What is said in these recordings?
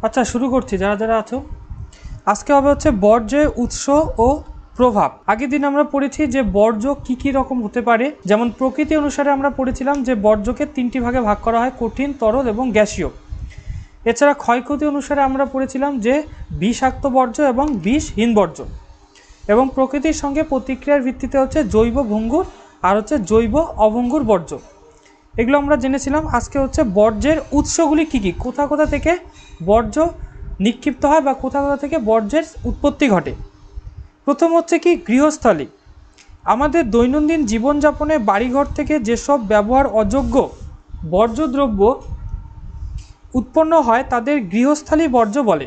আচ্ছা, শুরু করছি। যারা যারা আছো, আজকে হবে হচ্ছে বর্জ্যের উৎস ও প্রভাব। আগের দিন আমরা পড়েছি যে বর্জ্য কি কি রকম হতে পারে। যেমন প্রকৃতি অনুসারে আমরা পড়েছিলাম যে বর্জ্যকে 3টি ভাগে ভাগ করা হয়: কঠিন, তরল এবং গ্যাসীয়। এছাড়া ক্ষয়ক্ষতি অনুসারে আমরা পড়েছিলাম যে বিষাক্ত বর্জ্য এবং বিষহীন বর্জ্য। এবং প্রকৃতির সঙ্গে প্রতিক্রিয়ার ভিত্তিতে হচ্ছে জৈব ভঙ্গুর আর হচ্ছে জৈব অভঙ্গুর বর্জ্য। এগুলো আমরা জেনেছিলাম। আজকে হচ্ছে বর্জ্যের উৎসগুলি কি কি, কোথা কোথা থেকে বর্জ্য নিক্ষিপ্ত হয় বা কোথা কোথা থেকে বর্জ্যের উৎপত্তি ঘটে। প্রথম হচ্ছে কি, গৃহস্থলী। আমাদের দৈনন্দিন জীবনযাপনে বাড়িঘর থেকে যেসব ব্যবহার অযোগ্য বর্জ্যদ্রব্য উৎপন্ন হয় তাদের গৃহস্থালী বর্জ্য বলে।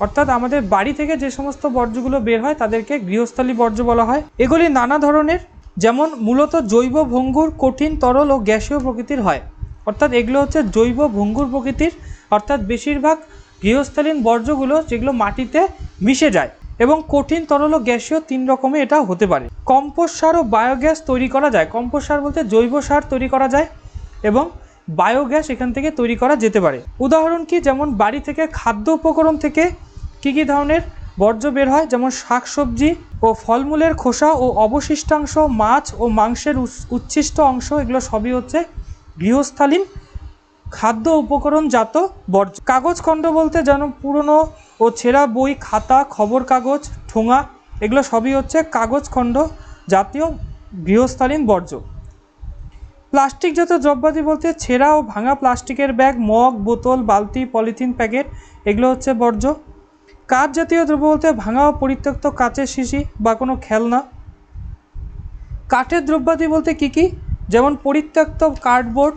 অর্থাৎ আমাদের বাড়ি থেকে যে সমস্ত বর্জ্যগুলো বের হয় তাদেরকে গৃহস্থালী বর্জ্য বলা হয়। এগুলি নানা ধরনের, যেমন মূলত জৈব ভঙ্গুর, কঠিন, তরল ও গ্যাসীয় প্রকৃতির হয়। অর্থাৎ এগুলো হচ্ছে জৈব ভঙ্গুর প্রকৃতির, অর্থাৎ বেশিরভাগ গৃহস্থালীন বর্জ্যগুলো যেগুলো মাটিতে মিশে যায়। এবং কঠিন, তরল ও গ্যাসীয় 3 রকমে এটা হতে পারে। কম্পোস্ট সার ও বায়োগ্যাস তৈরি করা যায়। কম্পোস্ট সার বলতে জৈব সার তৈরি করা যায় এবং বায়োগ্যাস এখান থেকে তৈরি করা যেতে পারে। উদাহরণ কি, যেমন বাড়ি থেকে খাদ্য উপকরণ থেকে কী কী ধরনের বর্জ্য বের হয়, যেমন শাকসবজি ও ফলমূলের খোসা ও অবশিষ্টাংশ, মাছ ও মাংসের উচ্ছিষ্ট অংশ, এগুলো সবই হচ্ছে গৃহস্থালীন খাদ্য উপকরণজাত বর্জ্য। কাগজ খণ্ড বলতে যেন পুরনো ও ছেঁড়া বই, খাতা, খবর কাগজ, ঠোঙা, এগুলো সবই হচ্ছে কাগজ খণ্ড জাতীয় গৃহস্থালীন বর্জ্য। প্লাস্টিকজাত দ্রব্যাদি বলতে ছেঁড়া ও ভাঙা প্লাস্টিকের ব্যাগ, মগ, বোতল, বালতি, পলিথিন প্যাকেট, এগুলো হচ্ছে বর্জ্য। কাঁচ জাতীয় দ্রব্য বলতে ভাঙা ও পরিত্যক্ত কাচের শিশি বা কোনো খেলনা। কাঠের দ্রব্যাদি বলতে কী কী, যেমন পরিত্যক্ত কার্ডবোর্ড,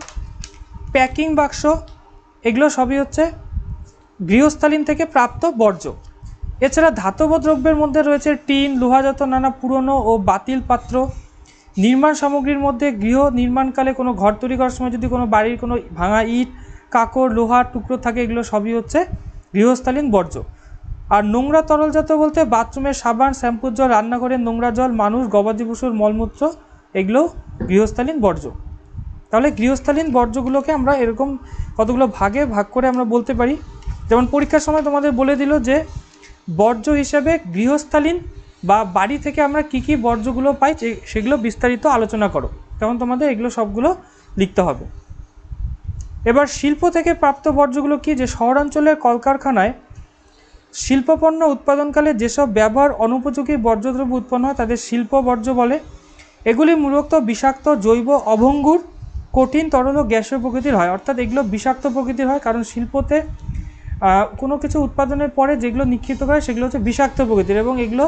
প্যাকিং বাক্স, এগুলো সবই হচ্ছে গৃহস্থালীন থেকে প্রাপ্ত বর্জ্য। এছাড়া ধাতব দ্রব্যের মধ্যে রয়েছে টিন, লোহাজাত নানা পুরনো ও বাতিল পাত্র। নির্মাণ সামগ্রীর মধ্যে গৃহ নির্মাণকালে কোনো ঘর তৈরি করার সময় যদি কোনো বাড়ির কোনো ভাঙা ইট, কাকড়, লোহার টুকরো থাকে, এগুলো সবই হচ্ছে গৃহস্থালীন বর্জ্য। আর নোংরা তরলজাত বলতে বাথরুমের সাবান, শ্যাম্পুর জল, রান্নাঘরের নোংরা জল, মানুষ, গবাদি পশুর মলমূত্র, এগুলো গৃহস্থালীন বর্জ্য। তাহলে গৃহস্থালীন বর্জ্যগুলোকে আমরা এরকম কতগুলো ভাগে ভাগ করে আমরা বলতে পারি। যেমন পরীক্ষার সময় তোমাদের বলে দিল যে বর্জ্য হিসেবে গৃহস্থালীন বা বাড়ি থেকে আমরা কী কী বর্জ্যগুলো পাই সেগুলো বিস্তারিত আলোচনা করো। তখন তোমাদের এগুলো সবগুলো লিখতে হবে। এবার শিল্প থেকে প্রাপ্ত বর্জ্যগুলো কি, যে শহরাঞ্চলের কলকারখানায় শিল্পপণ্য উৎপাদনকালে যেসব ব্যবহার অনুপযোগী বর্জ্যদ্রব্য উৎপন্ন হয় তাদের শিল্প বর্জ্য বলে। এগুলি মূলত বিষাক্ত, জৈব, অভঙ্গুর, কঠিন, তরল ও গ্যাসীয় প্রকৃতির হয়। অর্থাৎ এগুলো বিষাক্ত প্রকৃতির হয়, কারণ শিল্পতে কোনো কিছু উৎপাদনের পরে যেগুলো নিক্ষিপ্ত করে সেগুলো হচ্ছে বিষাক্ত প্রকৃতির, এবং এগুলো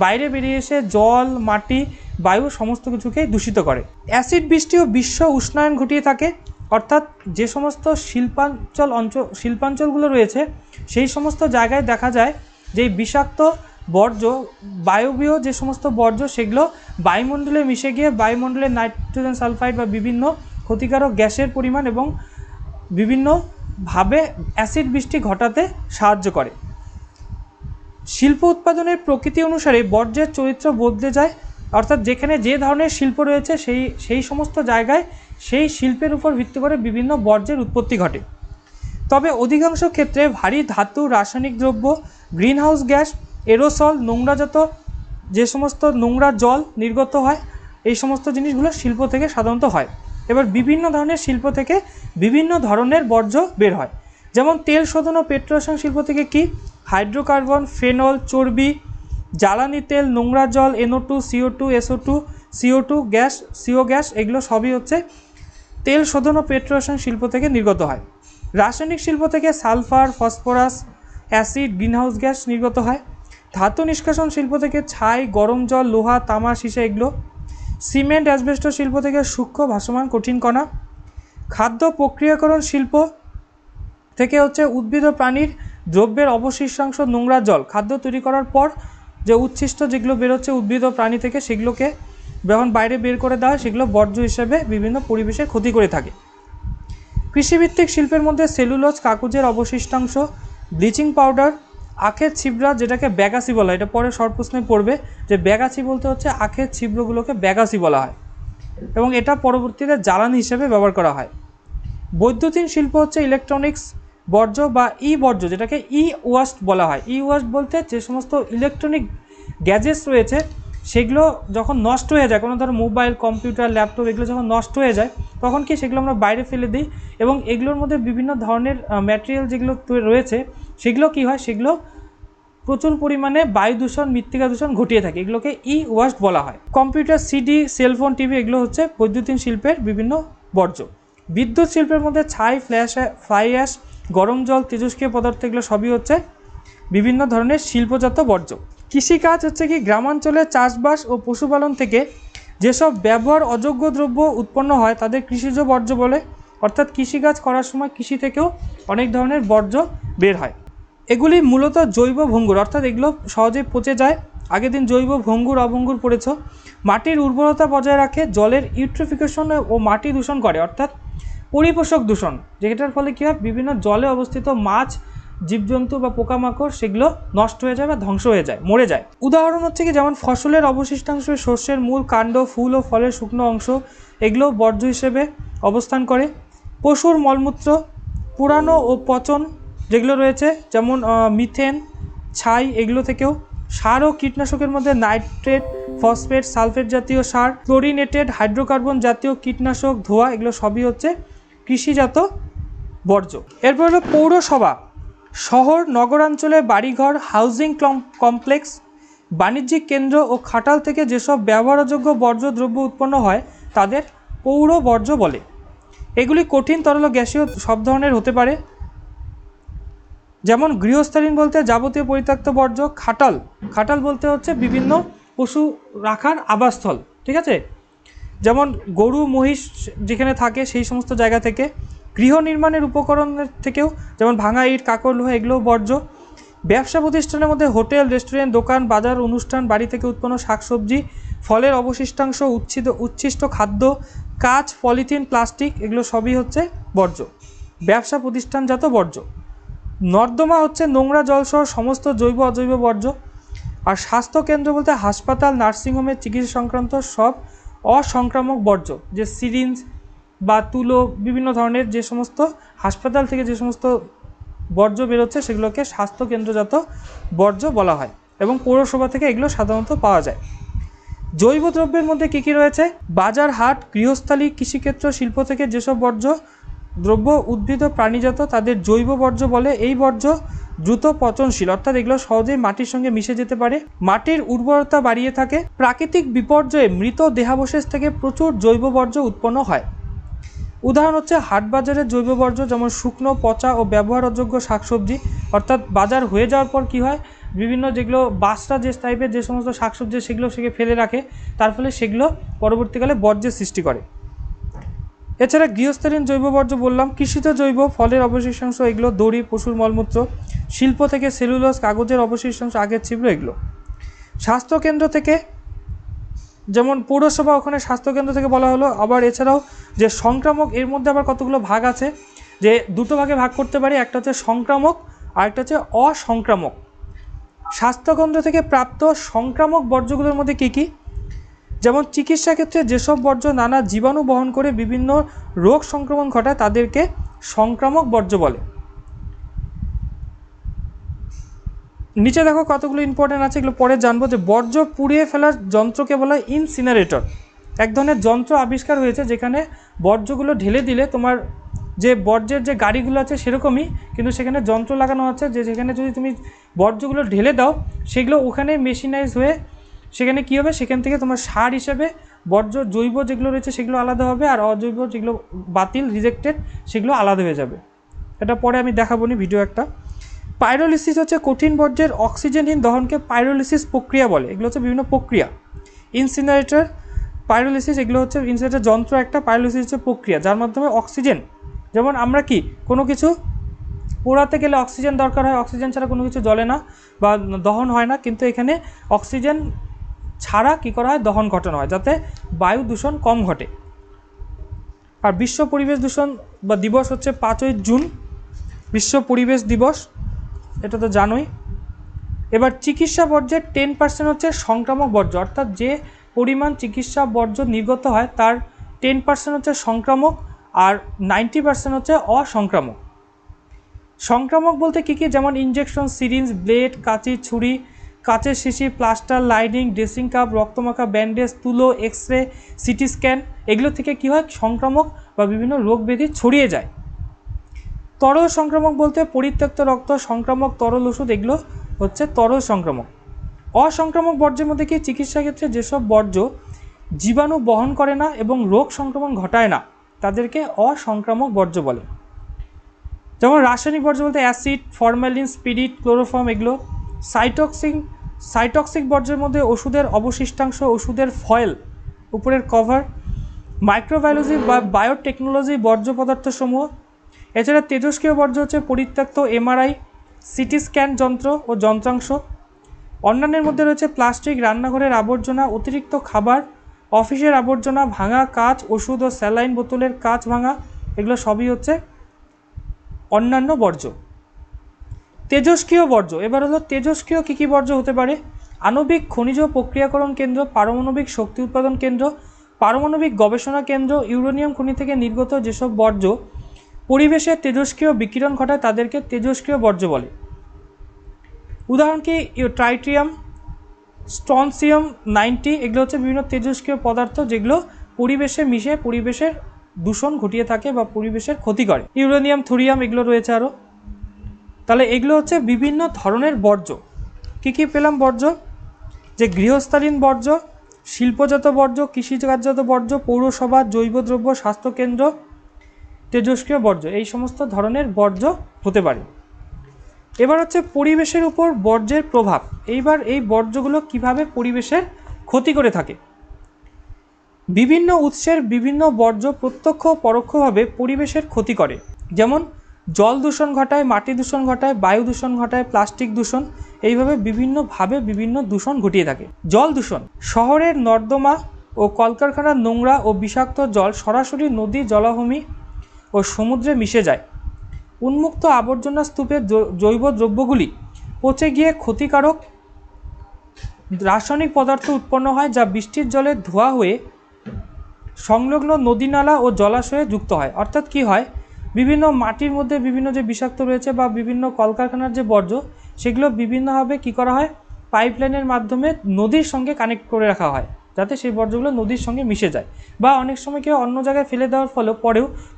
বাইরে বেরিয়ে এসে জল, মাটি, বায়ু সমস্ত কিছুকেই দূষিত করে। অ্যাসিড বৃষ্টি ও বিশ্ব উষ্ণায়ন ঘটিয়ে থাকে। অর্থাৎ যে সমস্ত শিল্পাঞ্চলগুলো রয়েছে সেই সমস্ত জায়গায় দেখা যায় যে বিষাক্ত বর্জ্য, বায়বীয় যে সমস্ত বর্জ্য, সেগুলো বায়ুমণ্ডলে মিশে গিয়ে বায়ুমণ্ডলে নাইট্রোজেন সালফাইড বা বিভিন্ন ক্ষতিকারক গ্যাসের পরিমাণ এবং বিভিন্নভাবে অ্যাসিড বৃষ্টি ঘটাতে সাহায্য করে। শিল্প উৎপাদনের প্রকৃতি অনুসারে বর্জ্যের চরিত্র বদলে যায়। অর্থাৎ যেখানে যে ধরনের শিল্প রয়েছে সেই সমস্ত জায়গায় সেই শিল্পের উপর ভিত্তি করে বিভিন্ন বর্জ্যের উৎপত্তি ঘটে। তবে অধিকাংশ ক্ষেত্রে ভারী ধাতু, রাসায়নিক দ্রব্য, গ্রিনহাউস গ্যাস, এরোসল, নোংরাজাত যে সমস্ত নোংরা জল নির্গত হয়, এই সমস্ত জিনিসগুলো শিল্প থেকে সাধারণত হয়। এবার বিভিন্ন ধরনের শিল্প থেকে বিভিন্ন ধরনের বর্জ্য বের হয়। যেমন তেল শোধন ও পেট্রোরসায়ন শিল্প থেকে কি, হাইড্রোকার্বন, ফেনল, চর্বি, জ্বালানি তেল, নোংরা জল, NO2, CO2, SO2, CO2 gas, CO gas, এগুলো সবই হচ্ছে তেল শোধন ও পেট্রোরসায়ন শিল্প থেকে নির্গত হয়। রাসায়নিক শিল্প থেকে sulphur, phosphorus, acid, greenhouse gas নির্গত হয়। ধাতু নিষ্কাশন শিল্প থেকে ছাই, গরম জল, লোহা, তামা, সীসা, এগুলো। সিমেন্ট, অ্যাসবেস্টস শিল্প থেকে সূক্ষ্ম ভাসমান কঠিন কণা। খাদ্য প্রক্রিয়াকরণ শিল্প থেকে হচ্ছে উদ্ভিদ ও প্রাণীর দ্রব্যের অবশিষ্টাংশ, নোংরা জল, খাদ্য তৈরি করার পর যে উচ্ছিষ্ট যেগুলো বেরোচ্ছে উদ্ভিদ ও প্রাণী থেকে, সেগুলোকে যখন বাইরে বের করে দেওয়া হয় সেগুলো বর্জ্য হিসেবে বিভিন্ন পরিবেশের ক্ষতি করে থাকে। কৃষিভিত্তিক শিল্পের মধ্যে সেলুলোজ, কাগজের অবশিষ্টাংশ, ব্লিচিং পাউডার, আখের ছিবড়া যেটাকে ব্যাগাসি বলা হয়, এটা পরে শর্ট প্রশ্নে পড়বে যে ব্যাগাসি বলতে হচ্ছে আখের ছিবড়োগুলোকে ব্যাগাসি বলা হয়, এবং এটা পরবর্তীতে জ্বালানি হিসেবে ব্যবহার করা হয়। বৈদ্যুতিন শিল্প হচ্ছে ইলেকট্রনিক্স, বর্জ্য বা ই বর্জ্য, যেটাকে ই ওয়াস্ট বলা হয়। ই ওয়াস্ট বলতে যে সমস্ত ইলেকট্রনিক গ্যাজেটস রয়েছে সেগুলো যখন নষ্ট হয়ে যায়, কোনো ধরো মোবাইল, কম্পিউটার, ল্যাপটপ এগুলো যখন নষ্ট হয়ে যায় তখন কি সেগুলো আমরা বাইরে ফেলে দিই, এবং এগুলোর মধ্যে বিভিন্ন ধরনের ম্যাটেরিয়াল যেগুলো রয়েছে সেগুলো কি হয়, সেগুলো প্রচুর পরিমাণে বায়ু দূষণ, মৃত্তিকা দূষণ ঘটিয়ে থাকে, এগুলোকে ই ওয়াস্ট বলা হয়। কম্পিউটার, সিডি, সেলফোন, টিভি এগুলো হচ্ছে বৈদ্যুতিন শিল্পের বিভিন্ন বর্জ্য। বিদ্যুৎ শিল্পের মধ্যে ছাই, ফ্লাই অ্যাশ, গরম জল, তেজস্ক্রিয় পদার্থ এগুলো সবই হচ্ছে বিভিন্ন ধরনের শিল্পজাত বর্জ্য। কৃষিকাজ হচ্ছে কি গ্রামাঞ্চলে চাষবাস ও পশুপালন থেকে যেসব ব্যবহার অযোগ্য দ্রব্য উৎপন্ন হয় তাদের কৃষিজ বর্জ্য বলে। অর্থাৎ কৃষিকাজ করার সময় কৃষি থেকেও অনেক ধরনের বর্জ্য বের হয়। এগুলি মূলত জৈব ভঙ্গুর, অর্থাৎ এগুলো সহজেই পচে যায়। আগের দিন জৈব ভঙ্গুর অভঙ্গুর পড়েছ। মাটির উর্বরতা বজায় রাখে, জলের ইউট্রিফিকেশন ও মাটি দূষণ করে, অর্থাৎ পরিপোষক দূষণ, যেটার ফলে কী হয় বিভিন্ন জলে অবস্থিত মাছ, জীবজন্তু বা পোকামাকড় সেগুলো নষ্ট হয়ে যায় বা ধ্বংস হয়ে যায়, মরে যায়। উদাহরণ হচ্ছে কি যেমন ফসলের অবশিষ্টাংশ, শস্যের মূল, কাণ্ড, ফুল ও ফলের শুকনো অংশ এগুলো বর্জ্য হিসেবে অবস্থান করে। পশুর মলমূত্র, পুরানো ও পচন যেগুলো রয়েছে যেমন মিথেন, ছাই এগুলো থেকেও। সার ও কীটনাশকের মধ্যে নাইট্রেট, ফসফেট, সালফেট জাতীয় সার, ক্লোরিনেটেড হাইড্রোকার্বন জাতীয় কীটনাশক, ধোঁয়া এগুলো সবই হচ্ছে কৃষিজাত বর্জ্য। এরপর হলো পৌরসভা। শহর, নগরাঞ্চলে বাড়িঘর, হাউজিং কমপ্লেক্স, বাণিজ্যিক কেন্দ্র ও খাটাল থেকে যেসব ব্যবহারযোগ্য বর্জ্য দ্রব্য উৎপন্ন হয় তাদের পৌর বর্জ্য বলে। এগুলি কঠিন, তরল, গ্যাসীয় সব ধরনের হতে পারে। যেমন গৃহস্থালীন বলতে যাবতীয় পরিত্যক্ত বর্জ্য। খাটাল বলতে হচ্ছে বিভিন্ন পশু রাখার আবাসস্থল, ঠিক আছে, যেমন গরু, মহিষ যেখানে থাকে সেই সমস্ত জায়গা থেকে। গৃহ নির্মাণের উপকরণের থেকেও, যেমন ভাঙা ইট, কাকর, লোহা এগুলোও বর্জ্য। ব্যবসা প্রতিষ্ঠানের মধ্যে হোটেল, রেস্টুরেন্ট, দোকান, বাজার, অনুষ্ঠান, বাড়ি থেকে উৎপন্ন শাকসবজি, ফলের অবশিষ্টাংশ, উচ্ছিষ্ট খাদ্য, কাঁচ, পলিথিন, প্লাস্টিক এগুলো সবই হচ্ছে বর্জ্য, ব্যবসা প্রতিষ্ঠানজাত বর্জ্য। নর্দমা হচ্ছে নোংরা জলসহ সমস্ত জৈব অজৈব বর্জ্য। আর স্বাস্থ্যকেন্দ্র বলতে হাসপাতাল, নার্সিংহোমের চিকিৎসা সংক্রান্ত সব অসংক্রামক বর্জ্য, যে সিরিঞ্জ বা তুলো বিভিন্ন ধরনের যে সমস্ত হাসপাতাল থেকে যে সমস্ত বর্জ্য বেরোচ্ছে সেগুলোকে স্বাস্থ্যকেন্দ্রজাত বর্জ্য বলা হয়, এবং পৌরসভা থেকে এগুলো সাধারণত পাওয়া যায়। জৈব দ্রব্যের মধ্যে কী কী রয়েছে? বাজার, হাট, গৃহস্থালী, কৃষিক্ষেত্র, শিল্প থেকে যেসব বর্জ্য দ্রব্য উদ্ভিদ ও প্রাণীজাত তাদের জৈব বর্জ্য বলে। এই বর্জ্য দ্রুত পচনশীল, অর্থাৎ এগুলো সহজেই মাটির সঙ্গে মিশে যেতে পারে, মাটির উর্বরতা বাড়িয়ে থাকে। প্রাকৃতিক বিপর্যয়ে মৃত দেহাবশেষ থেকে প্রচুর জৈব বর্জ্য উৎপন্ন হয়। উদাহরণ হচ্ছে হাটবাজারের জৈব বর্জ্য, যেমন শুকনো, পচা ও ব্যবহার অযোগ্য শাকসবজি, অর্থাৎ বাজার হয়ে যাওয়ার পর কী হয় বিভিন্ন যেগুলো বাসরা যে টাইপের যে সমস্ত শাকসবজি সেগুলো ফেলে রাখে, তার ফলে সেগুলো পরবর্তীকালে বর্জ্যের সৃষ্টি করে। এছাড়া গৃহস্থালীন জৈব বর্জ্য বললাম, কৃষিজ জৈব, ফলের অবশিষ্টাংশ এগুলো, দড়ি, পশুর মলমূত্র, শিল্প থেকে সেলুলোজ, কাগজের অবশিষ্টাংশ, আগের ছিদ্র এগুলো। স্বাস্থ্যকেন্দ্র থেকে যেমন পৌরসভা, ওখানে স্বাস্থ্যকেন্দ্র থেকে বলা হলো। আবার এছাড়াও যে সংক্রামক, এর মধ্যে আবার কতগুলো ভাগ আছে, যে দুটো ভাগে ভাগ করতে পারি, একটা হচ্ছে সংক্রামক আর একটা হচ্ছে অসংক্রামক। স্বাস্থ্যকেন্দ্র থেকে প্রাপ্ত সংক্রামক বর্জ্যগুলোর মধ্যে কী কী? যেমন চিকিৎসা ক্ষেত্রে যেসব বর্জ্য নানা জীবাণু বহন করে বিভিন্ন রোগ সংক্রমণ ঘটায় তাদেরকে সংক্রামক বর্জ্য বলে। নিচে দেখো কতগুলো ইম্পর্টেন্ট আছে, এগুলো পরে জানবো। যে বর্জ্য পুড়িয়ে ফেলার যন্ত্রকে বলা হয় ইনসিনারেটর। এক ধরনের যন্ত্র আবিষ্কার হয়েছে যেখানে বর্জ্যগুলো ঢেলে দিলে তোমার যে বর্জ্যের যে গাড়িগুলো আছে সেরকমই, কিন্তু সেখানে যন্ত্র লাগানো আছে যে যেখানে যদি তুমি বর্জ্যগুলো ঢেলে দাও সেগুলো ওখানে মেশিনাইজ হয়ে সেখানে কী হবে, সেখান থেকে তোমার সার হিসেবে বর্জ্য জৈব যেগুলো রয়েছে সেগুলো আলাদা হবে, আর অজৈব যেগুলো বাতিল, রিজেক্টেড সেগুলো আলাদা হয়ে যাবে। এটা পরে আমি দেখাবো নি ভিডিও একটা। পাইরোলিসিস হচ্ছে কঠিন বর্জ্যের অক্সিজেনহীন দহনকে পাইরোলিসিস প্রক্রিয়া বলে। এগুলো হচ্ছে বিভিন্ন প্রক্রিয়া। ইনসিনারেটর, পাইরোলিসিস এগুলো হচ্ছে ইনসিনারেটর যন্ত্র একটা, পাইরোলিসিস হচ্ছে প্রক্রিয়া যার মাধ্যমে অক্সিজেন, যেমন আমরা কি কোনো কিছু পোড়াতে গেলে অক্সিজেন দরকার হয়, অক্সিজেন ছাড়া কোনো কিছু জ্বলে না বা দহন হয় না, কিন্তু এখানে অক্সিজেন ছাড়া কী করা হয়, দহন ঘটানো হয় যাতে বায়ু দূষণ কম ঘটে। আর বিশ্ব পরিবেশ দূষণ বা দিবস হচ্ছে 5ই জুন, বিশ্ব পরিবেশ দিবস, এটা তো জানোই। এবার চিকিৎসা বর্জ্যের 10% হচ্ছে সংক্রামক বর্জ্য, অর্থাৎ যে পরিমাণ চিকিৎসা বর্জ্য নির্গত হয় তার 10% হচ্ছে সংক্রামক আর 90% হচ্ছে অসংক্রামক। সংক্রামক বলতে কী কী, যেমন ইনজেকশন, সিরিঞ্জ, ব্লেড, কাঁচি, ছুরি, কাচের শিশি, প্লাস্টার, লাইনিং, ড্রেসিং কাপ, রক্তমাখা ব্যান্ডেজ, তুলো, এক্স রে, সিটি স্ক্যান, এগুলো থেকে কী হয়, সংক্রামক বা বিভিন্ন রোগ ব্যাধি ছড়িয়ে যায়। তরল সংক্রামক বলতে পরিত্যক্ত রক্ত, সংক্রামক তরল ওষুধ, এগুলো হচ্ছে তরল সংক্রামক। অসংক্রামক বর্জ্যের মধ্যে কি, চিকিৎসা ক্ষেত্রে যেসব বর্জ্য জীবাণু বহন করে না এবং রোগ সংক্রমণ ঘটায় না তাদেরকে অসংক্রামক বর্জ্য বলে। যেমন রাসায়নিক বর্জ্য বলতে অ্যাসিড, ফরমালিন, স্পিরিট, ক্লোরোফর্ম, এগুলো। সাইটক্সিক বর্জ্যের মধ্যে ওষুধের অবশিষ্টাংশ, ওষুধের ফয়েল, উপরের কভার। মাইক্রোবায়োলজি বা বায়োটেকনোলজি বর্জ্য পদার্থসমূহ। এছাড়া তেজস্ক্রিয় বর্জ্য হচ্ছে পরিত্যক্ত এমআরআই, সিটি স্ক্যান যন্ত্র ও যন্ত্রাংশ। অন্যান্যের মধ্যে রয়েছে প্লাস্টিক, রান্নাঘরের আবর্জনা, অতিরিক্ত খাবার, অফিসের আবর্জনা, ভাঙা কাঁচ, ওষুধ ও স্যালাইন বোতলের কাঁচ ভাঙা, এগুলো সবই হচ্ছে অন্যান্য বর্জ্য। তেজস্ক্রিয় বর্জ্য, এবার হলো তেজস্ক্রিয় কী কী বর্জ্য হতে পারে। আণবিক খনিজ প্রক্রিয়াকরণ কেন্দ্র, পারমাণবিক শক্তি উৎপাদন কেন্দ্র, পারমাণবিক গবেষণা কেন্দ্র, ইউরেনিয়াম খনি থেকে নির্গত যেসব বর্জ্য পরিবেশে তেজস্ক্রিয় বিকিরণ ঘটায় তাদেরকে তেজস্ক্রিয় বর্জ্য বলে। উদাহরণ কি, ট্রাইটিয়াম, স্ট্রনসিয়াম 90, এগুলো হচ্ছে বিভিন্ন তেজস্ক্রিয় পদার্থ যেগুলো পরিবেশে মিশে পরিবেশের দূষণ ঘটিয়ে থাকে বা পরিবেশের ক্ষতি করে। ইউরেনিয়াম, থোরিয়াম, এগুলো রয়েছে আরও। তাহলে এগুলো হচ্ছে বিভিন্ন ধরনের বর্জ্য। কী কী পেলাম বর্জ্য, যে গৃহস্থালীন বর্জ্য, শিল্পজাত বর্জ্য, কৃষিকাজজাত বর্জ্য, পৌরসভা, জৈব দ্রব্য, স্বাস্থ্যকেন্দ্র, তেজস্ক্রিয় বর্জ্য, এই সমস্ত ধরনের বর্জ্য হতে পারে। এবার হচ্ছে পরিবেশের উপর বর্জ্যের প্রভাব। এইবার এই বর্জ্যগুলো কিভাবে পরিবেশের ক্ষতি করে থাকে। বিভিন্ন উৎসের বিভিন্ন বর্জ্য প্রত্যক্ষ ও পরোক্ষভাবে পরিবেশের ক্ষতি করে। যেমন জল দূষণ ঘটায়, মাটি দূষণ ঘটায়, বায়ু দূষণ ঘটায়, প্লাস্টিক দূষণ, এইভাবে বিভিন্নভাবে বিভিন্ন দূষণ ঘটিয়ে থাকে। জল দূষণ, শহরের নর্দমা ও কলকারখানার নোংরা ও বিষাক্ত জল সরাসরি নদী, জলাভূমি ও সমুদ্রে মিশে যায়। উন্মুক্ত আবর্জনা স্তূপের জৈব দ্রব্যগুলি পচে গিয়ে ক্ষতিকারক রাসায়নিক পদার্থ উৎপন্ন হয়, যা বৃষ্টির জলে ধোয়া হয়ে সংলগ্ন নদী, নালা ও জলাশয়ে যুক্ত হয়। অর্থাৎ কি হয়, বিভিন্ন মাটির মধ্যে বিভিন্ন যে বিষাক্ত রয়েছে বা বিভিন্ন কলকারখানার যে বর্জ্য, সেগুলো বিভিন্নভাবে কি করা হয়, পাইপলাইনের মাধ্যমে নদীর সঙ্গে কানেক্ট করে রাখা হয় যাতে সেই বর্জ্যগুলো নদীর সঙ্গে মিশে যায়। বা অনেক সময় কেউ অন্য জায়গায় ফেলে দেওয়ার ফলে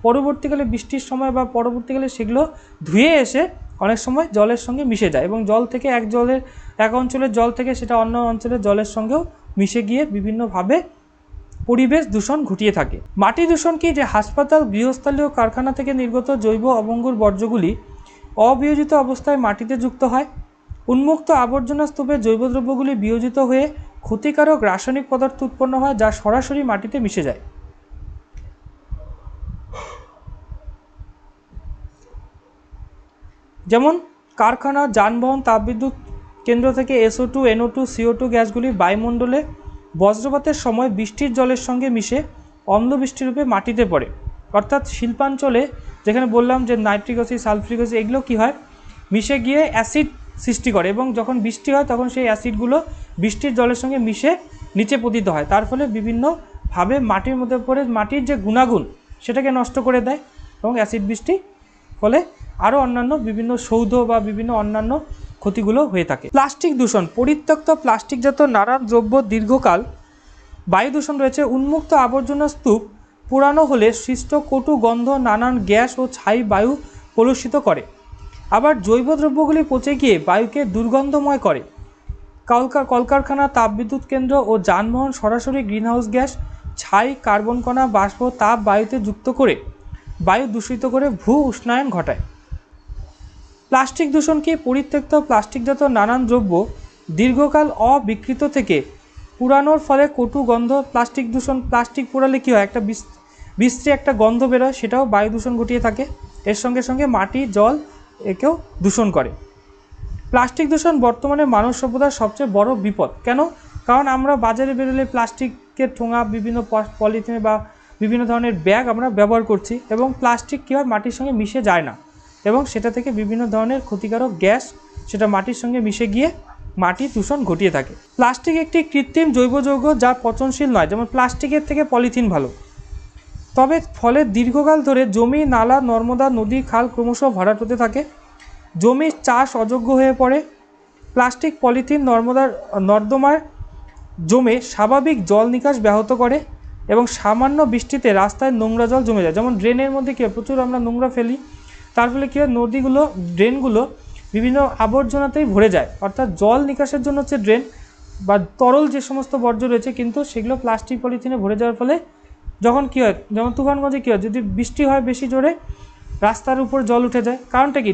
পরবর্তীকালে বৃষ্টির সময় বা পরবর্তীকালে সেগুলো ধুয়ে এসে অনেক সময় জলের সঙ্গে মিশে যায় এবং জল থেকে এক অঞ্চলের জল থেকে সেটা অন্য অঞ্চলের জলের সঙ্গেও মিশে গিয়ে বিভিন্নভাবে পরিবেশ দূষণ ঘটিয়ে থাকে। মাটি দূষণ কি, যে হাসপাতাল, গৃহস্থালী ও কারখানা থেকে নির্গত জৈব অভঙ্গুর বর্জ্যগুলি অবিয়োজিত অবস্থায় মাটিতে যুক্ত হয়। উন্মুক্ত আবর্জনা স্তূপে জৈব দ্রব্যগুলি বিয়োজিত হয়ে ক্ষতিকারক রাসায়নিক পদার্থ উৎপন্ন হয়, যা সরাসরি মাটিতে মিশে যায়। যেমন কারখানা, যানবাহন, তাপবিদ্যুৎ কেন্দ্র থেকে SO2, NO2, CO2 গ্যাসগুলি বায়ুমণ্ডলে বজ্রপাতের সময় বৃষ্টির জলের সঙ্গে মিশে অম্লবৃষ্টিরূপে মাটিতে পড়ে। অর্থাৎ শিল্পাঞ্চলে যেখানে বললাম যে নাইট্রিক অ্যাসিড, সালফিউরিক অ্যাসিড, এগুলো কী হয়, মিশে গিয়ে অ্যাসিড সৃষ্টি করে এবং যখন বৃষ্টি হয় তখন সেই অ্যাসিডগুলো বৃষ্টির জলের সঙ্গে মিশে নিচে পতিত হয়। তার ফলে বিভিন্নভাবে মাটির মধ্যে পড়ে মাটির যে গুণাগুণ সেটাকে নষ্ট করে দেয় এবং অ্যাসিড বৃষ্টি ফলে আরও অন্যান্য বিভিন্ন সৌধ বা বিভিন্ন অন্যান্য ক্ষতিগুলো হয়ে থাকে। প্লাস্টিক দূষণ, পরিত্যক্ত প্লাস্টিকজাত নানান দ্রব্য দীর্ঘকাল বায়ু দূষণ রয়েছে। উন্মুক্ত আবর্জনা স্তূপ পুরানো হলে সৃষ্ট কটু গন্ধ, নানান গ্যাস ও ছাই বায়ু কলুষিত করে। আবার জৈব দ্রব্যগুলি পচে গিয়ে বায়ুকে দুর্গন্ধময় করে। কলকারখানা, তাপবিদ্যুৎ কেন্দ্র ও যানবাহন সরাসরি গ্রিনহাউস গ্যাস, ছাই, কার্বন কণা, বাষ্প, তাপ বায়ুতে যুক্ত করে বায়ু দূষিত করে ভূ উষ্ণায়ন ঘটায়। প্লাস্টিক দূষণ কি, পরিত্যক্ত প্লাস্টিকজাত নানান দ্রব্য দীর্ঘকাল অবিকৃত থেকে পুরানোর ফলে কটু গন্ধ। প্লাস্টিক দূষণ, প্লাস্টিক পোড়ালে কী হয়, একটা বিশ্রী একটা গন্ধ বেরোয়, সেটাও বায়ু দূষণ ঘটিয়ে থাকে। এর সঙ্গে সঙ্গে মাটি, জল একেও দূষণ করে। প্লাস্টিক দূষণ বর্তমানে মানব সভ্যতার সবচেয়ে বড় বিপদ। কেন? কারণ আমরা বাজারে বেরোলে প্লাস্টিকের ঠোঙা, বিভিন্ন পলিথিনে বা বিভিন্ন ধরনের ব্যাগ আমরা ব্যবহার করছি এবং প্লাস্টিক কী হয়, মাটির সঙ্গে মিশে যায় না এবং সেটা থেকে বিভিন্ন ধরনের ক্ষতিকারক গ্যাস সেটা মাটির সঙ্গে মিশে গিয়ে মাটি দূষণ ঘটিয়ে থাকে। প্লাস্টিক একটি কৃত্রিম জৈব যৌগ যা পচনশীল নয়। যেমন প্লাস্টিকের থেকে পলিথিন ভালো, তবে ফলে দীর্ঘকাল ধরে জমি, নালা, নর্মদা, নদী, খাল ক্রমশ ভরাট হতে থাকে। জমি চাষ অযোগ্য হয়ে পড়ে। প্লাস্টিক পলিথিন নর্দমার জমে স্বাভাবিক জল নিকাশ ব্যাহত করে এবং সামান্য বৃষ্টিতে রাস্তায় নোংরা জল জমে যায়। যেমন ড্রেনের মধ্যে কী হয়, প্রচুর আমরা নোংরা ফেলি, তার ফলে কী হয়, নদীগুলো ড্রেনগুলো বিভিন্ন আবর্জনাতেই ভরে যায়। অর্থাৎ জল নিকাশের জন্য হচ্ছে ড্রেন বা তরল যে সমস্ত বর্জ্য রয়েছে, কিন্তু সেগুলো প্লাস্টিক পলিথিনে ভরে যাওয়ার ফলে যখন কী হয়, যেমন তুফানগঞ্জে কী হয়, যদি বৃষ্টি হয় বেশি জোরে রাস্তার উপর জল উঠে যায়। কারণটা কি,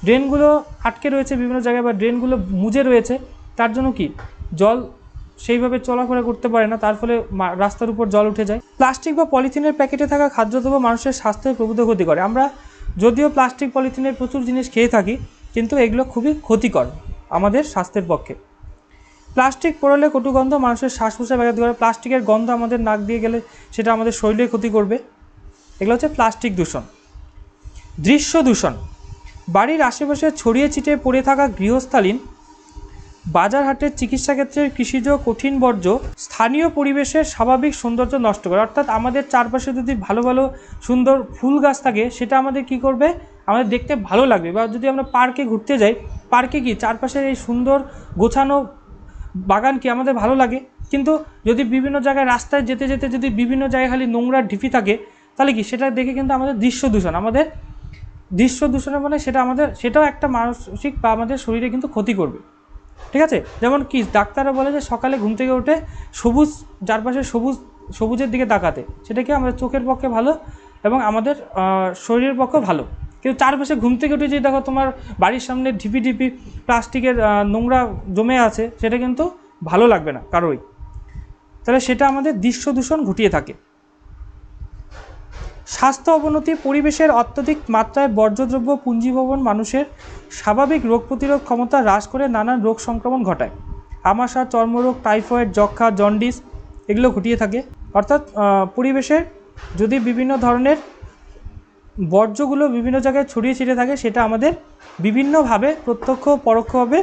ড্রেনগুলো আটকে রয়েছে বিভিন্ন জায়গায় বা ড্রেনগুলো মুজে রয়েছে, তার জন্য কি জল সেইভাবে চলাফেরা করতে পারে না, তার ফলে রাস্তার উপর জল উঠে যায়। প্লাস্টিক বা পলিথিনের প্যাকেটে থাকা খাদ্যদ্রব্য মানুষের স্বাস্থ্যের প্রভূত ক্ষতি করে। আমরা যদিও প্লাস্টিক পলিথিনের প্রচুর জিনিস খেয়ে থাকি, কিন্তু এগুলো খুবই ক্ষতিকর আমাদের স্বাস্থ্যের পক্ষে। প্লাস্টিক পোড়ালে কটুগন্ধ মানুষের শ্বাস প্রশ্বাস ব্যাঘাত করে। প্লাস্টিকের গন্ধ আমাদের নাক দিয়ে গেলে সেটা আমাদের শরীরে ক্ষতি করবে। এগুলো হচ্ছে প্লাস্টিক দূষণ। দৃশ্য দূষণ, বাড়ির আশেপাশে ছড়িয়ে ছিটিয়ে পড়ে থাকা গৃহস্থালীন, বাজার হাটের চিকিৎসা ক্ষেত্রের কৃষিজ কঠিন বর্জ্য স্থানীয় পরিবেশের স্বাভাবিক সৌন্দর্য নষ্ট করে। অর্থাৎ আমাদের চারপাশে যদি ভালো ভালো সুন্দর ফুল গাছ থাকে, সেটা আমাদের কি করবে, আমাদের দেখতে ভালো লাগবে। বা যদি আমরা পার্কে ঘুরতে যাই, পার্কে কি চারপাশের এই সুন্দর গোছানো বাগান কি আমাদের ভালো লাগে। কিন্তু যদি বিভিন্ন জায়গায় রাস্তায় যেতে যেতে যদি বিভিন্ন জায়গায় খালি নোংরা ঢিপি থাকে, তাহলে কি সেটা দেখে কিন্তু আমাদের দৃশ্য দূষণ, আমাদের দৃশ্য দূষণের মানে সেটাও একটা মানসিক বা আমাদের শরীরে কিন্তু ক্ষতি করবে। ঠিক আছে, যেমন কি ডাক্তাররা বলে যে সকালে ঘুম থেকে উঠে সবুজ, চারপাশে সবুজের দিকে তাকাতে, সেটা কি আমাদের চোখের পক্ষে ভালো এবং আমাদের শরীরের পক্ষে ভালো। কিন্তু চারপাশে ঘুম থেকে উঠে যদি দেখো তোমার বাড়ির সামনে ঢিপি ঢিপি প্লাস্টিকের নোংরা জমে আছে, সেটা কিন্তু ভালো লাগবে না কারোই। তাহলে সেটা আমাদের দৃশ্য দূষণ ঘটিয়ে থাকে। স্বাস্থ্য অবনতি, পরিবেশের অত্যধিক মাত্রায় বর্জ্যদ্রব্য পুঞ্জীভবন মানুষের স্বাভাবিক রোগ প্রতিরোধ ক্ষমতা হ্রাস করে নানান রোগ সংক্রমণ ঘটায়। আমাশা, চর্মরোগ, টাইফয়েড, যক্ষা, জন্ডিস এগুলো ঘটিয়ে থাকে। অর্থাৎ পরিবেশের যদি বিভিন্ন ধরনের বর্জ্যগুলো বিভিন্ন জায়গায় ছড়িয়ে ছিটিয়ে থাকে, সেটা আমাদের বিভিন্নভাবে প্রত্যক্ষ পরোক্ষভাবে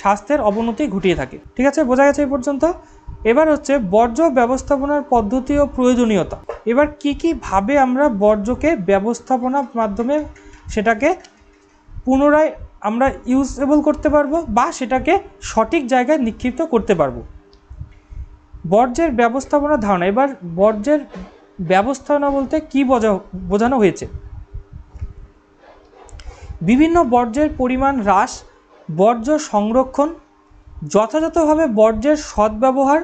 স্বাস্থ্যের অবনতি ঘটিয়ে থাকে। ঠিক আছে, বোঝা গেছে এই পর্যন্ত। এবার হচ্ছে বর্জ্য ব্যবস্থাপনার পদ্ধতি ও প্রয়োজনীয়তা। এবার কি ভাবে আমরা বর্জ্যকে ব্যবস্থাপনার মাধ্যমে সেটাকে পুনরায় আমরা ইউজেবল করতে পারবো বা সেটাকে সঠিক জায়গায় নিক্ষিপ্ত করতে পারবো। বর্জ্যের ব্যবস্থাপনার ধারণা। এবার বর্জ্যের ব্যবস্থাপনা বলতে কি বোঝানো হয়েছে, বিভিন্ন বর্জ্যের পরিমাণ হ্রাস, বর্জ্য সংরক্ষণ, যথাযথভাবে বর্জ্যের সদ্ব্যবহার,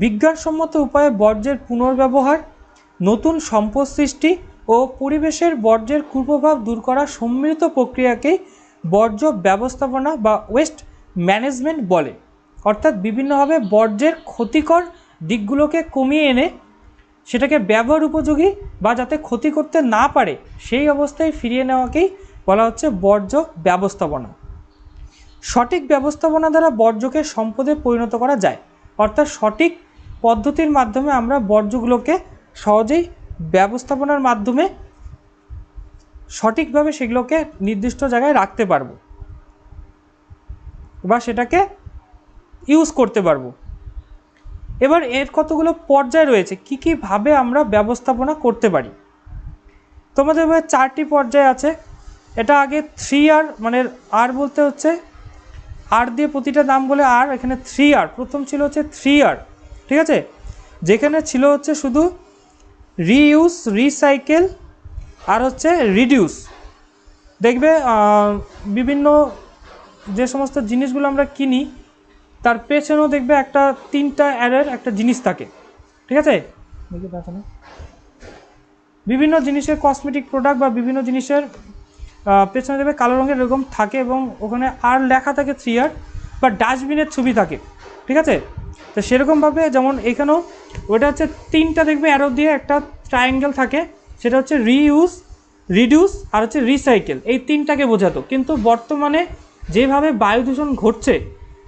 বিজ্ঞানসম্মত উপায়ে বর্জ্যের পুনর্ব্যবহার, নতুন সম্পদ সৃষ্টি ও পরিবেশের বর্জ্যের কুপ্রভাব দূর করা সম্মিলিত প্রক্রিয়াকেই বর্জ্য ব্যবস্থাপনা বা ওয়েস্ট ম্যানেজমেন্ট বলে। অর্থাৎ বিভিন্নভাবে বর্জ্যের ক্ষতিকর দিকগুলোকে কমিয়ে এনে সেটাকে ব্যবহার উপযোগী বা যাতে ক্ষতি করতে না পারে সেই অবস্থায় ফিরিয়ে নেওয়াকেই বলা হচ্ছে বর্জ্য ব্যবস্থাপনা। সঠিক ব্যবস্থাপনা দ্বারা বর্জ্যকে সম্পদে পরিণত করা যায়। অর্থাৎ সঠিক পদ্ধতির মাধ্যমে আমরা বর্জ্যগুলোকে সহজেই ব্যবস্থাপনার মাধ্যমে সঠিকভাবে সেগুলোকে নির্দিষ্ট জায়গায় রাখতে পারবো বা সেটাকে ইউজ করতে পারবো। এবার এর কতগুলো পর্যায় রয়েছে, কি ভাবে আমরা ব্যবস্থাপনা করতে পারি। তোমাদের বইয়ে 4টি পর্যায় আছে। এটা আগে 3R, মানে আর বলতে হচ্ছে আর দিয়ে প্রতিটা নাম বলে আর, এখানে 3R। প্রথম ছিল হচ্ছে 3R, ঠিক আছে, যেখানে ছিল হচ্ছে শুধু রিইউজ, রিসাইকেল আর হচ্ছে রিডিউস। দেখবে বিভিন্ন যে সমস্ত জিনিসগুলো আমরা কিনি তার পেছনেও দেখবে একটা 3টা অ্যারের একটা জিনিস থাকে। ঠিক আছে, বিভিন্ন জিনিসের কসমেটিক প্রোডাক্ট বা বিভিন্ন জিনিসের পেছনে দেখবে কালো রঙের এরকম থাকে এবং ওখানে আর লেখা থাকে 3R বা ডাস্টবিনের ছবি থাকে। ঠিক আছে, তো সেরকমভাবে যেমন এখানেও ওটা হচ্ছে 3টা দেখবে অ্যারো দিয়ে একটা ট্রায়াঙ্গেল থাকে, সেটা হচ্ছে রিইউজ, রিডিউস আর হচ্ছে রিসাইকেল, এই 3টাকে বোঝাতো। কিন্তু বর্তমানে যেভাবে বায়ু দূষণ ঘটছে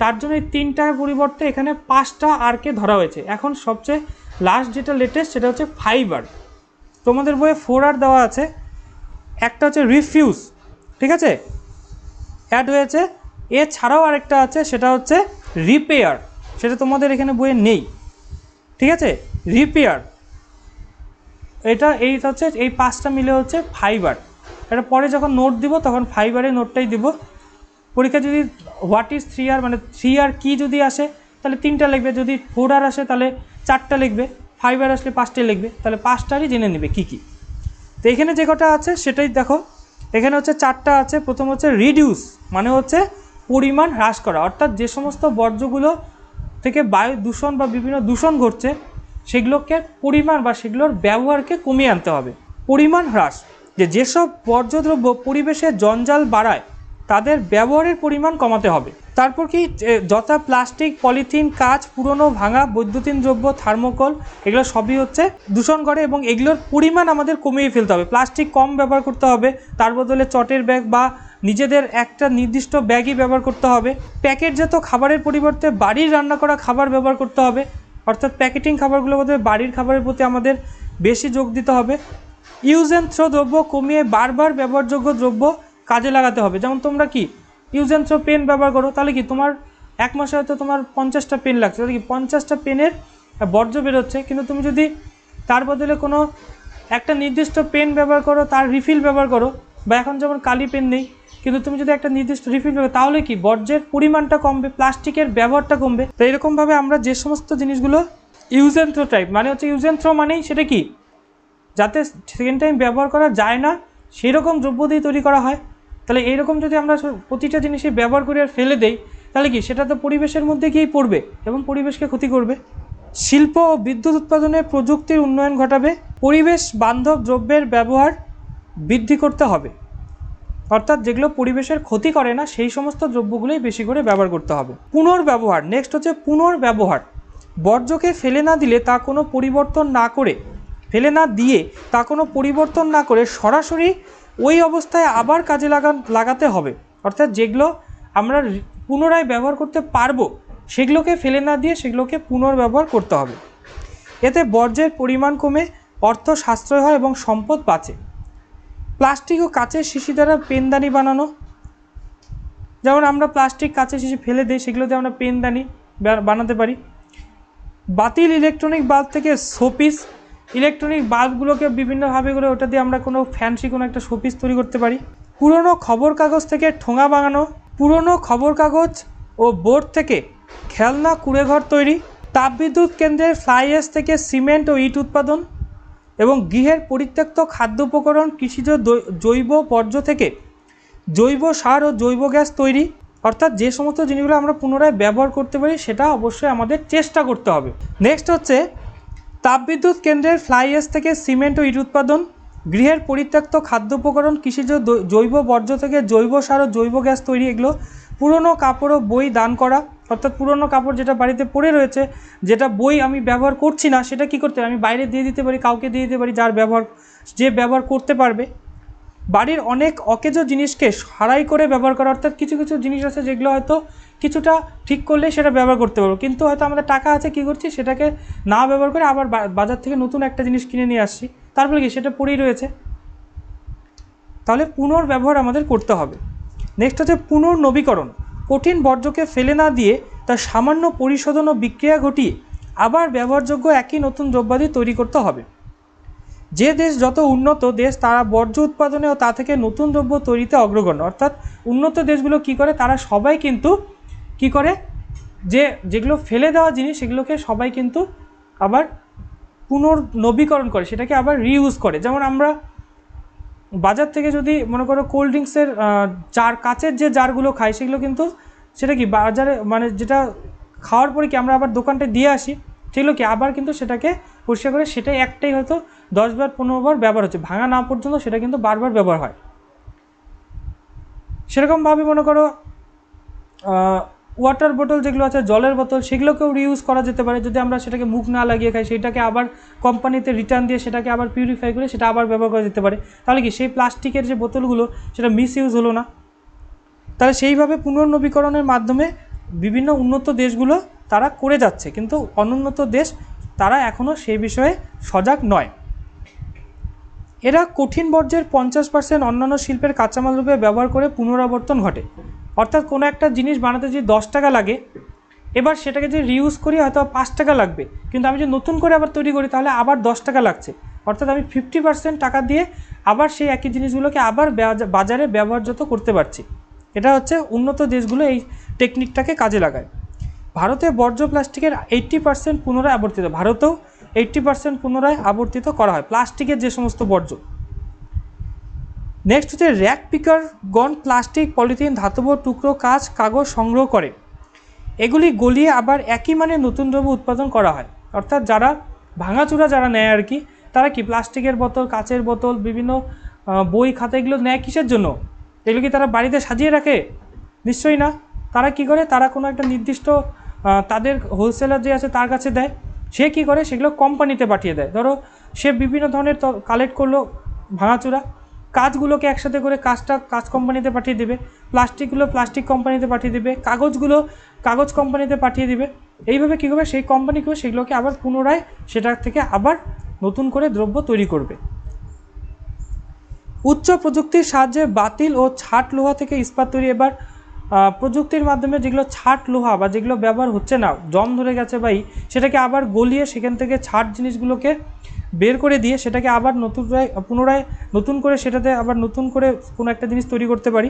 তার জন্য এই 3টার পরিবর্তে এখানে 5টা আরকে ধরা হয়েছে। এখন সবচেয়ে লাস্ট যেটা লেটেস্ট সেটা হচ্ছে 5R। তোমাদের বইয়ে 4R দেওয়া আছে। একটা হচ্ছে রিফিউজ, ঠিক আছে, অ্যাড হয়েছে। এছাড়াও আরেকটা আছে, সেটা হচ্ছে রিপেয়ার, সেটা তোমাদের এখানে বইয়ে নেই। ঠিক আছে, রিপেয়ার, এইটা হচ্ছে এই 5টা মিলে হচ্ছে 5R। এটা পরে যখন নোট দিব তখন 5R নোটটাই দিব। পরীক্ষা যদি হোয়াট ইজ 3R মানে 3R কি যদি আসে তাহলে 3টা লিখবে, যদি 4R আসে তাহলে 4টা লিখবে, 5R আসলে 5টাই লিখবে, তাহলে 5টারই জেনে নেবে কী কী। তো এখানে যে কটা আছে সেটাই দেখো, এখানে হচ্ছে 4টা আছে। প্রথম হচ্ছে রিডিউস, মানে হচ্ছে পরিমাণ হ্রাস করা, অর্থাৎ যে সমস্ত বর্জ্যগুলো থেকে বায়ু দূষণ বা বিভিন্ন দূষণ ঘটছে সেগুলোকে পরিমাণ বা সেগুলোর ব্যবহারকে কমিয়ে আনতে হবে। পরিমাণ হ্রাস, যেসব বর্জ্যদ্রব্য পরিবেশে জঞ্জাল বাড়ায় তাদের ব্যবহারের পরিমাণ কমাতে হবে। তারপর কি, যথা প্লাস্টিক, পলিথিন, কাঁচ, পুরনো ভাঙা বৈদ্যুতিন দ্রব্য, থার্মোকল, এগুলো সবই হচ্ছে দূষণ করে এবং এগুলোর পরিমাণ আমাদের কমিয়ে ফেলতে হবে। প্লাস্টিক কম ব্যবহার করতে হবে, তার বদলে চটের ব্যাগ বা নিজেদের একটা নির্দিষ্ট ব্যাগই ব্যবহার করতে হবে। প্যাকেটজাত খাবারের পরিবর্তে বাড়ির রান্না করা খাবার ব্যবহার করতে হবে, অর্থাৎ প্যাকেটিং খাবারগুলোর বদলে বাড়ির খাবারের প্রতি আমাদের বেশি যোগ দিতে হবে। ইউজ অ্যান্ড থ্রো দ্রব্য কমিয়ে বারবার ব্যবহারযোগ্য দ্রব্য কাজে লাগাতে হবে। যেমন তোমরা কি ইউজ অ্যান্ড থ্রো পেন ব্যবহার করো, তাহলে কি তোমার এক মাসে হয়তো তোমার 50টা পেন লাগছে, তাহলে কি 50টা পেনের বর্জ্য বেরোচ্ছে, কিন্তু তুমি যদি তার বদলে কোনো একটা নির্দিষ্ট পেন ব্যবহার করো, তার রিফিল ব্যবহার করো, বা এখন যেমন কালি পেন নেই কিন্তু তুমি যদি একটা নির্দিষ্ট রিফিল ব্যবহার, তাহলে কি বর্জ্যের পরিমাণটা কমবে, প্লাস্টিকের ব্যবহারটা কমবে। তো এরকমভাবে আমরা যে সমস্ত জিনিসগুলো ইউজ অ্যান্ড থ্রো টাইপ, মানে হচ্ছে ইউজ অ্যান্ড থ্রো মানেই সেটা কি, যাতে সেকেন্ড টাইম ব্যবহার করা যায় না সেই রকম দ্রব্য দিয়ে তৈরি করা হয়। তাহলে এইরকম যদি আমরা প্রতিটা জিনিসই ব্যবহার করে আর ফেলে দেই তাহলে কি সেটা তো পরিবেশের মধ্যে গিয়েই পড়বে এবং পরিবেশকে ক্ষতি করবে। শিল্প ও বিদ্যুৎ উৎপাদনে প্রযুক্তির উন্নয়ন ঘটাবে, পরিবেশ বান্ধব দ্রব্যের ব্যবহার বৃদ্ধি করতে হবে, অর্থাৎ যেগুলো পরিবেশের ক্ষতি করে না সেই সমস্ত দ্রব্যগুলোই বেশি করে ব্যবহার করতে হবে। পুনর্ব্যবহার, নেক্সট হচ্ছে পুনর্ব্যবহার। বর্জ্যকে ফেলে না দিলে তা কোনো পরিবর্তন না করে সরাসরি ওই অবস্থায় আবার কাজে লাগাতে হবে, অর্থাৎ যেগুলো আমরা পুনরায় ব্যবহার করতে পারবো সেগুলোকে ফেলে না দিয়ে সেগুলোকে পুনর্ব্যবহার করতে হবে। এতে বর্জ্যের পরিমাণ কমে, অর্থ সাশ্রয় হয় এবং সম্পদ বাঁচে। প্লাস্টিক ও কাচের শিশি দ্বারা পেনদানি বানানো, যেমন আমরা প্লাস্টিক কাচের শিশি ফেলে দিই, সেগুলোতে আমরা পেনদানি বানাতে পারি। বাতিল ইলেকট্রনিক বাল্ব থেকে শোপিস, ইলেকট্রনিক বাল্বগুলোকে বিভিন্নভাবে করে ওটা দিয়ে আমরা কোনো ফ্যান্সি কোনো একটা শোপিস তৈরি করতে পারি। পুরনো খবর কাগজ থেকে ঠোঙা বানানো, পুরনো খবর কাগজ ও বোর্ড থেকে খেলনা কুঁড়েঘর তৈরি। তাপবিদ্যুৎ কেন্দ্রের ফ্লাই অ্যাশ থেকে সিমেন্ট ও ইট উৎপাদন এবং গৃহের পরিত্যক্ত খাদ্য উপকরণ, কৃষিজ জৈব বর্জ্য থেকে জৈব সার ও জৈব গ্যাস তৈরি, অর্থাৎ যে সমস্ত জিনিসগুলো আমরা পুনরায় ব্যবহার করতে পারি সেটা অবশ্যই আমাদের চেষ্টা করতে হবে। নেক্সট হচ্ছে তাপবিদ্যুৎ কেন্দ্রের ফ্লাই অ্যাশ থেকে সিমেন্ট ও ইট উৎপাদন, গৃহের পরিত্যক্ত খাদ্য উপকরণ, কৃষিজ জৈব বর্জ্য থেকে জৈব সার ও জৈব গ্যাস তৈরি। এগুলো পুরনো কাপড় ও বই দান করা, অর্থাৎ পুরনো কাপড় যেটা বাড়িতে পড়ে রয়েছে, যেটা বই আমি ব্যবহার করছি না, সেটা কি করতে আমি বাইরে দিয়ে দিতে পারি, কাউকে দিয়ে দিতে পারি যে ব্যবহার করতে পারবে। বাড়ির অনেক অকেজো জিনিসকে সারাই করে ব্যবহার করা, অর্থাৎ কিছু কিছু জিনিস আছে যেগুলো হয়তো কিছুটা ঠিক করলে সেটা ব্যবহার করতে পারবো, কিন্তু হয়তো আমাদের টাকা আছে কী করছি সেটাকে না ব্যবহার করে আবার বাজার থেকে নতুন একটা জিনিস কিনে নিয়ে আসছি, তারপরে কি সেটা পড়েই রয়েছে। তাহলে পুনর্ব্যবহার আমাদের করতে হবে। নেক্সট হচ্ছে পুনর্নবীকরণ। কঠিন বর্জ্যকে ফেলে না দিয়ে তার সামান্য পরিশোধন ও বিক্রিয়া ঘটিয়ে আবার ব্যবহারযোগ্য একই নতুন দ্রব্যাদি তৈরি করতে হবে। যে দেশ যত উন্নত দেশ তারা বর্জ্য উৎপাদনে ও তা থেকে নতুন দ্রব্য তৈরিতে অগ্রগণ্য, অর্থাৎ উন্নত দেশগুলো কি করে, তারা সবাই কিন্তু কি করে, যেগুলো ফেলে দেওয়া জিনিস সেগুলোকে সবাই কিন্তু আবার পুনর্নবীকরণ করে, সেটাকে আবার রিইউজ করে। যেমন আমরা বাজার থেকে যদি মনে করো কোল্ড ড্রিঙ্কসের কাচের যে জারগুলো খাই সেগুলো কিন্তু সেটা কি বাজারে মানে যেটা খাওয়ার পরে কি আমরা আবার দোকানটা দিয়ে আসি, সেগুলো কি আবার কিন্তু সেটাকে পরিষ্কার করে সেটাই একটাই হয়তো 10 বার 15 বার ব্যবহার হচ্ছে, ভাঙা না পর্যন্ত সেটা কিন্তু বারবার ব্যবহার হয়। সেরকমভাবে মনে করো ওয়াটার বোতল যেগুলো আছে, জলের বোতল, সেগুলোকেও রিউজ করা যেতে পারে। যদি আমরা সেটাকে মুখ না লাগিয়ে খাই সেটাকে আবার কোম্পানিতে রিটার্ন দিয়ে সেটাকে আবার পিউরিফাই করে সেটা আবার ব্যবহার করা যেতে পারে। তাহলে কি সেই প্লাস্টিকের যে বোতলগুলো সেটা মিস ইউজ হলো না। তাহলে সেইভাবে পুনর্নবীকরণের মাধ্যমে বিভিন্ন উন্নত দেশগুলো তারা করে যাচ্ছে, কিন্তু অনুন্নত দেশ তারা এখনও সেই বিষয়ে সজাগ নয়। এরা কঠিন বর্জ্যের 50% অন্যান্য শিল্পের কাঁচামাল রূপে ব্যবহার করে পুনরাবর্তন ঘটে, অর্থাৎ কোনো একটা জিনিস বানাতে যদি 10 টাকা লাগে, এবার সেটাকে যদি রিউজ করি হয়তো 5 টাকা লাগবে, কিন্তু আমি যদি নতুন করে আবার তৈরি করি তাহলে আবার 10 টাকা লাগছে। অর্থাৎ আমি 50% টাকা দিয়ে আবার সেই একই জিনিসগুলোকে আবার বাজারে ব্যবহারযত করতে পারছি। এটা হচ্ছে উন্নত দেশগুলো এই টেকনিকটাকে কাজে লাগায়। ভারতে বর্জ্য প্লাস্টিকের 80% পুনরায় আবর্তিত, ভারতেও 80% পুনরায় আবর্তিত করা হয় প্লাস্টিকের যে সমস্ত বর্জ্য। নেক্সট হচ্ছে র্যাক পিকার গন প্লাস্টিক, পলিথিন, ধাতব টুকরো, কাঁচ, কাগজ সংগ্রহ করে এগুলি গলিয়ে আবার একই মানে নতুন দ্রব্য উৎপাদন করা হয়। অর্থাৎ যারা ভাঙাচুরা যারা নেয় আর কি, তারা কি প্লাস্টিকের বোতল, কাচের বোতল, বিভিন্ন বই খাতা এগুলো নেয় কিসের জন্য? এগুলো কি তারা বাড়িতে সাজিয়ে রাখে? নিশ্চয়ই না। তারা কি করে, তারা কোনো একটা নির্দিষ্ট তাদের হোলসেলার যে আছে তার কাছে দেয়। সে কি করে, সেগুলো কোম্পানিতে পাঠিয়ে দেয়। ধরো সে বিভিন্ন ধরনের কালেক্ট করলো ভাঙাচুরা, কাজগুলোকে একসাথে করে কাজ কোম্পানিতে পাঠিয়ে দেবে, প্লাস্টিকগুলো প্লাস্টিক কোম্পানিতে পাঠিয়ে দেবে, কাগজগুলো কাগজ কোম্পানিতে পাঠিয়ে দেবে। এইভাবে কী করবে, সেই কোম্পানিগুলো সেগুলোকে আবার পুনরায় সেটা থেকে আবার নতুন করে দ্রব্য তৈরি করবে। উচ্চ প্রযুক্তির সাহায্যে বাতিল ও ছাট লোহা থেকে ইস্পাত তৈরি। এবার প্রযুক্তির মাধ্যমে যেগুলো ছাট লোহা বা যেগুলো ব্যবহার হচ্ছে না, জং ধরে গেছে সেটাকে আবার গলিয়ে সেখান থেকে ছাট জিনিসগুলোকে বের করে দিয়ে সেটাকে আবার পুনরায় নতুন করে সেটাতে আবার নতুন করে কোনো একটা জিনিস তৈরি করতে পারি।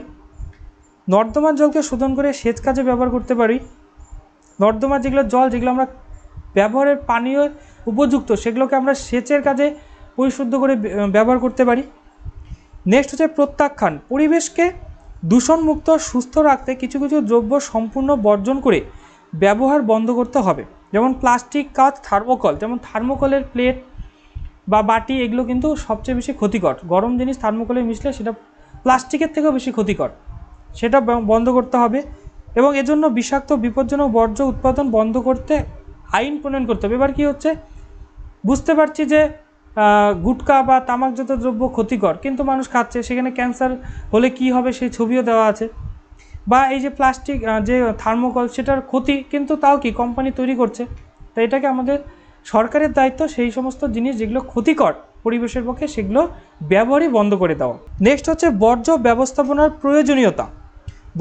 নর্দমার জলকে শোধন করে সেচ কাজে ব্যবহার করতে পারি। নর্দমার যেগুলো জল, যেগুলো আমরা ব্যবহারের পানীয় উপযুক্ত, সেগুলোকে আমরা সেচের কাজে পরিশুদ্ধ করে ব্যবহার করতে পারি। নেক্সট হচ্ছে প্রত্যাখ্যান, পরিবেশকে দূষণমুক্ত সুস্থ রাখতে কিছু কিছু দ্রব্য সম্পূর্ণ বর্জন করে ব্যবহার বন্ধ করতে হবে। যেমন প্লাস্টিক, কাঁচ, থার্মোকল। যেমন থার্মোকলের প্লেট বা বাটি এগুলো কিন্তু সবচেয়ে বেশি ক্ষতিকর। গরম জিনিস থার্মোকলে মিশলে সেটা প্লাস্টিকের থেকেও বেশি ক্ষতিকর, সেটা বন্ধ করতে হবে। এবং এজন্য বিষাক্ত বিপজ্জনক বর্জ্য উৎপাদন বন্ধ করতে আইন প্রণয়ন করতে হবে। এবার কী হচ্ছে, বুঝতে পারছি যে গুটখা বা তামাকজাত দ্রব্য ক্ষতিকর, কিন্তু মানুষ খাচ্ছে, সেখানে ক্যান্সার হলে কি হবে সেই ছবিও দেওয়া আছে। বা এই যে প্লাস্টিক, যে থার্মোকল, সেটার ক্ষতি, কিন্তু তাও কি কোম্পানি তৈরি করছে। তো এটাকে আমাদের সরকারের দায়িত্ব সেই সমস্ত জিনিস যেগুলো ক্ষতিকর পরিবেশের পক্ষে সেগুলো ব্যবহারই বন্ধ করে দেওয়া। নেক্সট হচ্ছে বর্জ্য ব্যবস্থাপনার প্রয়োজনীয়তা।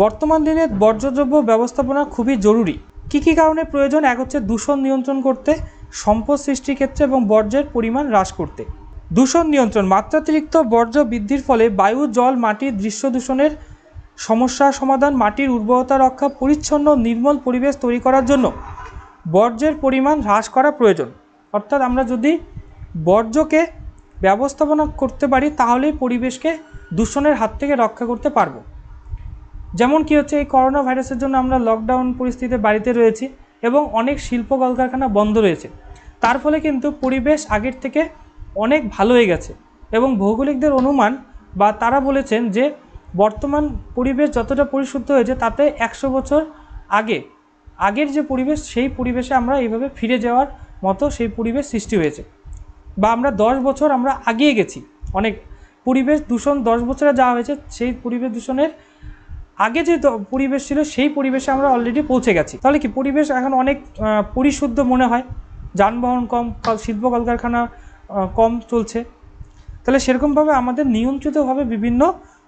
বর্তমান দিনে বর্জ্যদ্রব্য ব্যবস্থাপনা খুবই জরুরি। কী কী কারণে প্রয়োজন? এক হচ্ছে দূষণ নিয়ন্ত্রণ করতে, সম্পদ সৃষ্টির ক্ষেত্রে এবং বর্জ্যের পরিমাণ হ্রাস করতে। দূষণ নিয়ন্ত্রণ, মাত্রাতিরিক্ত বর্জ্য বৃদ্ধির ফলে বায়ু, জল, মাটি, দৃশ্য দূষণের সমস্যার সমাধান, মাটির উর্বরতা রক্ষা, পরিচ্ছন্ন নির্মল পরিবেশ তৈরি করার জন্য বর্জ্যের পরিমাণ হ্রাস করা প্রয়োজন। অর্থাৎ আমরা যদি বর্জ্যকে ব্যবস্থাপনা করতে পারি তাহলেই পরিবেশকে দূষণের হাত থেকে রক্ষা করতে পারবো। যেমন কি হচ্ছে, এই করোনা ভাইরাসের জন্য আমরা লকডাউন পরিস্থিতিতে বাড়িতে রয়েছি এবং অনেক শিল্প কলকারখানা বন্ধ রয়েছে। তার ফলে কিন্তু পরিবেশ আগের থেকে অনেক ভালো হয়ে গেছে এবং ভৌগোলিকদের অনুমান বা তারা বলেছেন যে বর্তমান পরিবেশ যতটা পরিশুদ্ধ হয়েছে তাতে 100 বছর আগের যে পরিবেশ সেই পরিবেশে আমরা এইভাবে ফিরে যাওয়ার মতো সেই পরিবেশ সৃষ্টি হয়েছে। বা আমরা 10 বছর আমরা আগিয়ে গেছি, অনেক পরিবেশ দূষণ 10 বছরে যাওয়া হয়েছে, সেই পরিবেশ দূষণের আগে যে পরিবেশ ছিল সেই পরিবেশে আমরা অলরেডি পৌঁছে গেছি। তাহলে কি পরিবেশ এখন অনেক পরিশুদ্ধ মনে হয়, যানবাহন কম, শিল্প কলকারখানা কম চলছে। তাহলে সেরকমভাবে আমাদের নিয়ন্ত্রিতভাবে বিভিন্ন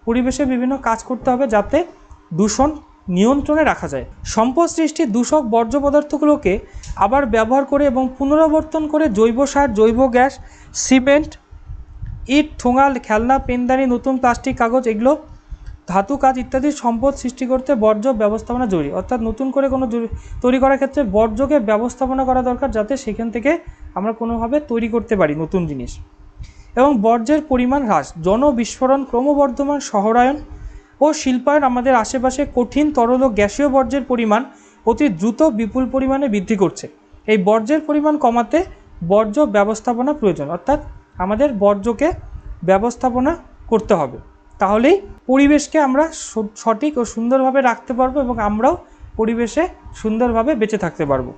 পরিবেশে বিভিন্ন কাজ করতে হবে যাতে দূষণ নিয়ন্ত্রণে রাখা যায়। সম্পদ সৃষ্টি, দূষক বর্জ্য পদার্থগুলোকে আবার ব্যবহার করে এবং পুনরাবর্তন করে জৈব সার, জৈব গ্যাস, সিমেন্ট, ইট, ঠোঙা, খেলনা, পেনদানি, নতুন প্লাস্টিক, কাগজ, এগুলো ধাতু, কাজ ইত্যাদি সম্পদ সৃষ্টি করতে বর্জ্য ব্যবস্থাপনা জরুরি। অর্থাৎ নতুন করে কোনো তৈরি করার ক্ষেত্রে বর্জ্যকে ব্যবস্থাপনা করা দরকার যাতে সেখান থেকে আমরা কোনোভাবে তৈরি করতে পারি নতুন জিনিস। এবং বর্জ্যের পরিমাণ হ্রাস, জনবিস্ফোরণ, ক্রমবর্ধমান শহরায়ন ও শিল্পায়ন আমাদের আশেপাশে কঠিন, তরল ও গ্যাসীয় বর্জ্যের পরিমাণ অতি দ্রুত বিপুল পরিমাণে বৃদ্ধি করছে। এই বর্জ্যের পরিমাণ কমাতে বর্জ্য ব্যবস্থাপনা প্রয়োজন। অর্থাৎ আমাদের বর্জ্যকে ব্যবস্থাপনা করতে হবে, তাহলেই পরিবেশকে আমরা সঠিক ও সুন্দরভাবে রাখতে পারবো এবং আমরাও পরিবেশে সুন্দরভাবে বেঁচে থাকতে পারবো।